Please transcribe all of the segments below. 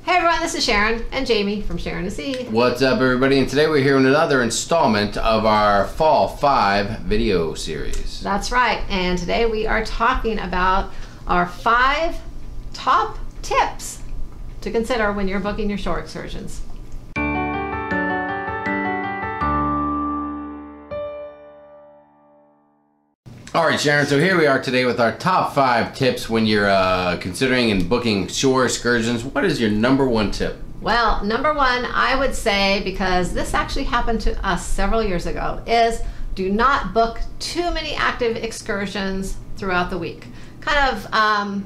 Hey everyone, this is Sharon and Jamie from Sharonatsea. What's up everybody, and today we're here in another installment of our Fall 5 video series. That's right, and today we are talking about our 5 top tips to consider when you're booking your shore excursions. Alright Sharon, so here we are today with our top 5 tips when you're considering and booking shore excursions. What is your number 1 tip? Well, number 1, I would say, because this actually happened to us several years ago, is do not book too many active excursions throughout the week. Kind of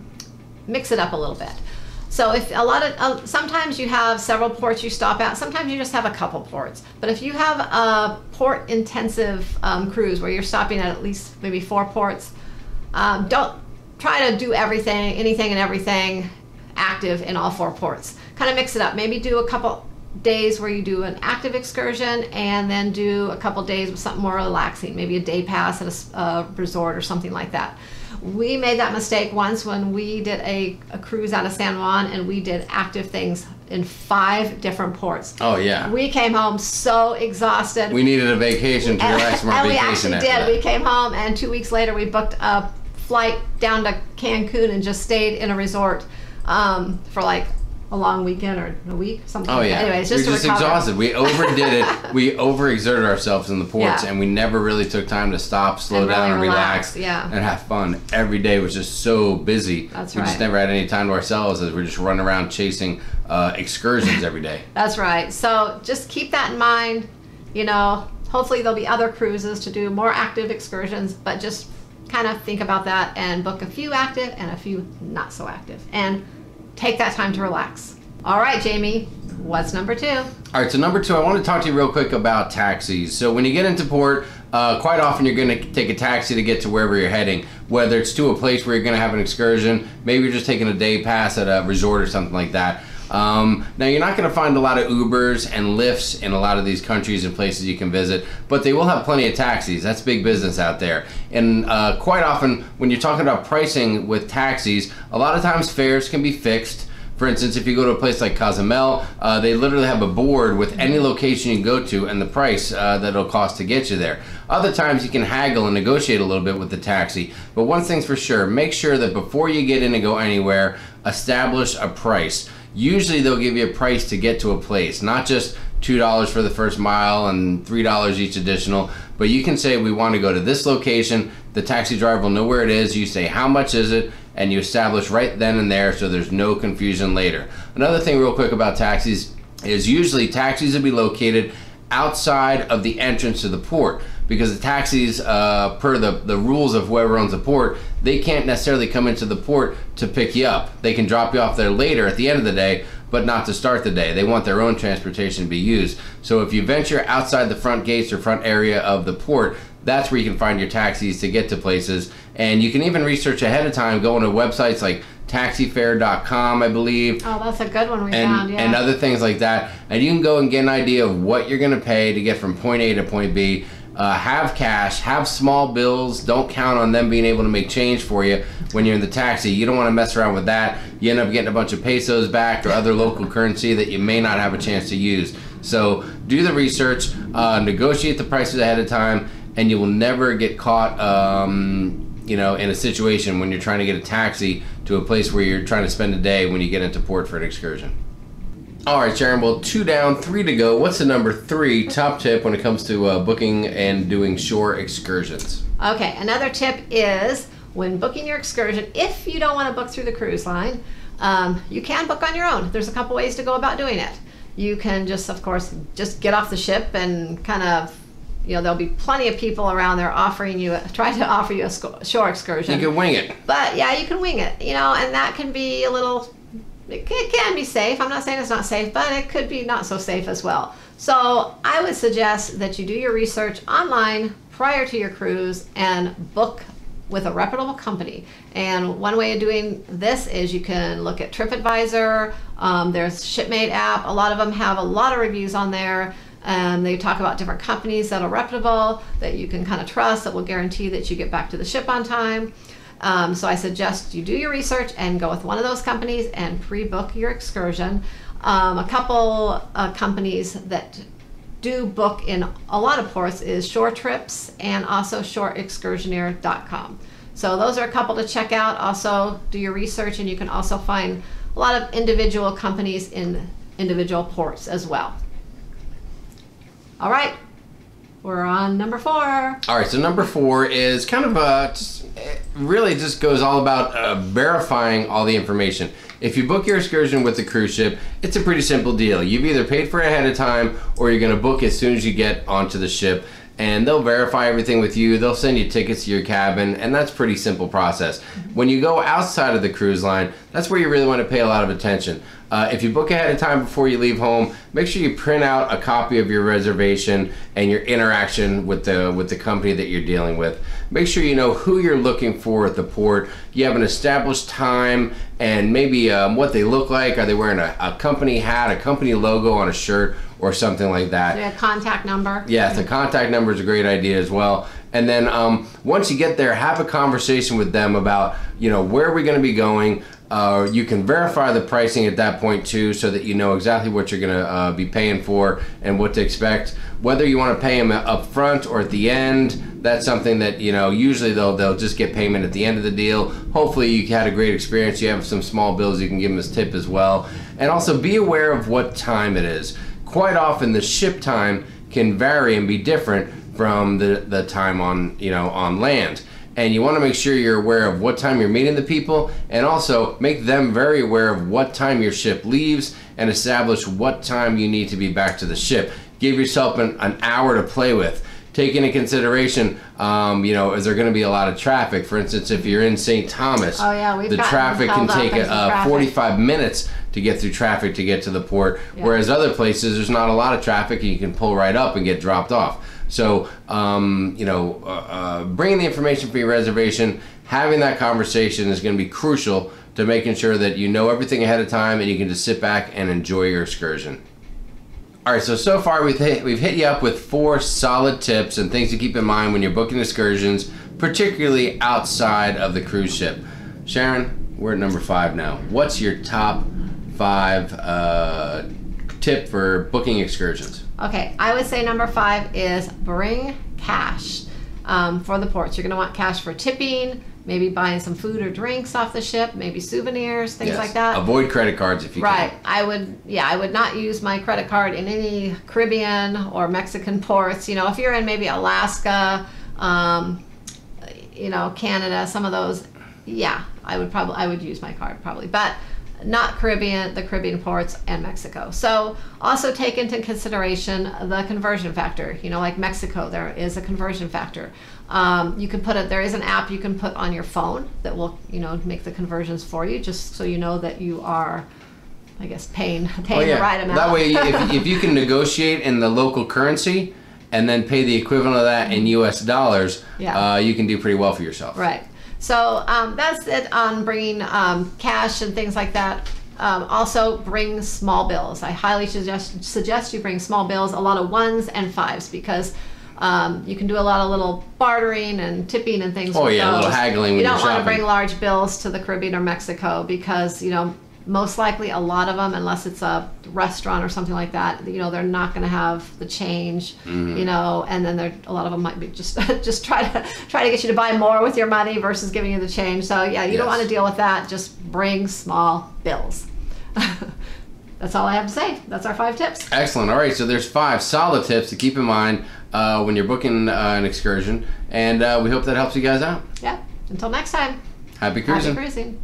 mix it up a little bit. So if sometimes you have several ports you stop at, sometimes you just have a couple ports. But if you have a port intensive cruise where you're stopping at least maybe 4 ports, don't try to do anything and everything active in all 4 ports. Kind of mix it up. Maybe do a couple days where you do an active excursion and then do a couple days with something more relaxing, maybe a day pass at a resort or something like that. We made that mistake once when we did a cruise out of San Juan, and we did active things in 5 different ports. Oh yeah. We came home so exhausted. We needed a vacation to relax from our vacation. And we actually did. We came home and 2 weeks later we booked a flight down to Cancun and just stayed in a resort for like a long weekend or a week, something. Oh yeah. Anyways, we're just exhausted. We overdid it. We overexerted ourselves in the ports, yeah. And we never really took time to stop, slow down, and relax, yeah. And have fun. Every day was just so busy. That's we right. just never had any time to ourselves, as we're just running around chasing excursions every day. That's right. So just keep that in mind. You know, hopefully there'll be other cruises to do more active excursions, but just kind of think about that and book a few active and a few not so active, and take that time to relax. All right, Jamie, what's number 2? All right, so number 2, I want to talk to you real quick about taxis. So when you get into port, quite often you're going to take a taxi to get to wherever you're heading, whether it's to a place where you're going to have an excursion, maybe you're just taking a day pass at a resort or something like that. Now you're not going to find a lot of Ubers and Lyfts in a lot of these countries and places you can visit, but they will have plenty of taxis. That's big business out there. And quite often when you're talking about pricing with taxis, a lot of times fares can be fixed. For instance, if you go to a place like Cozumel, they literally have a board with any location you can go to and the price that it'll cost to get you there. Other times you can haggle and negotiate a little bit with the taxi. But one thing's for sure, make sure that before you get in and go anywhere, establish a price. Usually they'll give you a price to get to a place, not just $2 for the first mile and $3 each additional, but you can say we want to go to this location. The taxi driver will know where it is. You say how much is it, and you establish right then and there so there's no confusion later. Another thing real quick about taxis is usually taxis will be located outside of the entrance to the port, because the taxis, per the rules of whoever owns the port, they can't necessarily come into the port to pick you up. They can drop you off there later at the end of the day, but not to start the day. They want their own transportation to be used. So if you venture outside the front gates or front area of the port, that's where you can find your taxis to get to places. And you can even research ahead of time, going to websites like taxifare.com, I believe. Oh, that's a good one we found, yeah. And other things like that. And you can go and get an idea of what you're going to pay to get from point A to point B. Have cash, have small bills. Don't count on them being able to make change for you when you're in the taxi. You don't want to mess around with that. You end up getting a bunch of pesos back or other local currency that you may not have a chance to use. So do the research, negotiate the prices ahead of time, and you will never get caught you know, in a situation when you're trying to get a taxi to a place where you're trying to spend a day when you get into port for an excursion. All right, Sharon, well, 2 down, 3 to go. What's the number 3 top tip when it comes to booking and doing shore excursions? Okay, another tip is when booking your excursion, if you don't want to book through the cruise line, you can book on your own. There's a couple ways to go about doing it. You can just, of course, just get off the ship and kind of, you know, there'll be plenty of people around there trying to offer you a shore excursion. You can wing it. But yeah, you can wing it, you know, and that can be a little, it can be safe. I'm not saying it's not safe, but it could be not so safe as well. So I would suggest that you do your research online prior to your cruise and book with a reputable company. And one way of doing this is you can look at TripAdvisor. There's Shipmate app. A lot of them have a lot of reviews on there. They talk about different companies that are reputable, that you can kind of trust, that will guarantee that you get back to the ship on time. So I suggest you do your research and go with one of those companies and pre-book your excursion. A couple companies that do book in a lot of ports is Shore Trips and also shoreexcursioneer.com. So those are a couple to check out. Also do your research, and you can also find a lot of individual companies in individual ports as well. All right, we're on number 4. All right, so number 4 is kind of really just goes all about verifying all the information. If you book your excursion with the cruise ship, it's a pretty simple deal. You've either paid for it ahead of time, or you're gonna book as soon as you get onto the ship, and they'll verify everything with you. They'll send you tickets to your cabin, and that's a pretty simple process. When you go outside of the cruise line, that's where you really want to pay a lot of attention. If you book ahead of time before you leave home, make sure you print out a copy of your reservation and your interaction with the company that you're dealing with. Make sure you know who you're looking for at the port. You have an established time and maybe what they look like. Are they wearing a company hat, a company logo on a shirt, or something like that? Yeah, contact number. Yes, the contact number is a great idea as well. And then once you get there, have a conversation with them about, where are we going to be going. You can verify the pricing at that point too, so that you know exactly what you're going to be paying for and what to expect. Whether you want to pay them up front or at the end, that's something that, usually they'll just get payment at the end of the deal. Hopefully you had a great experience. You have some small bills you can give them as tip as well. And also be aware of what time it is. Quite often the ship time can vary and be different from the time on land. And you want to make sure you're aware of what time you're meeting the people, and also make them very aware of what time your ship leaves, and establish what time you need to be back to the ship. Give yourself an hour to play with. Take into consideration, is there going to be a lot of traffic? For instance, if you're in St. Thomas, the traffic can take 45 minutes to get through traffic to get to the port, whereas other places there's not a lot of traffic and you can pull right up and get dropped off. So, bringing the information for your reservation, having that conversation is going to be crucial to making sure that you know everything ahead of time and you can just sit back and enjoy your excursion. All right, so far we've hit you up with 4 solid tips and things to keep in mind when you're booking excursions, particularly outside of the cruise ship. Sharon, we're at number 5 now. What's your top 5 tip for booking excursions? Okay, I would say number 5 is bring cash for the ports. You're going to want cash for tipping, maybe buying some food or drinks off the ship, maybe souvenirs, things like that. Avoid credit cards if you can. Right. I would not use my credit card in any Caribbean or Mexican ports. If you're in maybe Alaska, Canada, some of those, I would use my card probably. But not the Caribbean ports and Mexico. So also take into consideration the conversion factor. Like Mexico, there is a conversion factor. You can there is an app you can put on your phone that will, make the conversions for you, just so you know that you are, I guess, paying the right amount. That way, if you can negotiate in the local currency and then pay the equivalent of that in US dollars, you can do pretty well for yourself. Right. So that's it on bringing cash and things like that. Also bring small bills. I highly suggest you bring small bills, a lot of 1s and 5s, because you can do a lot of little bartering and tipping and things. A little haggling when you're shopping. You don't want to bring large bills to the Caribbean or Mexico, because most likely a lot of them, unless it's a restaurant or something like that, they're not going to have the change, and then a lot of them might be just try to get you to buy more with your money versus giving you the change. So you don't want to deal with that. Just bring small bills. That's all I have to say. That's our 5 tips. Excellent. All right, so there's 5 solid tips to keep in mind when you're booking an excursion, and we hope that helps you guys out. Yeah. Until next time. Happy cruising. Happy cruising.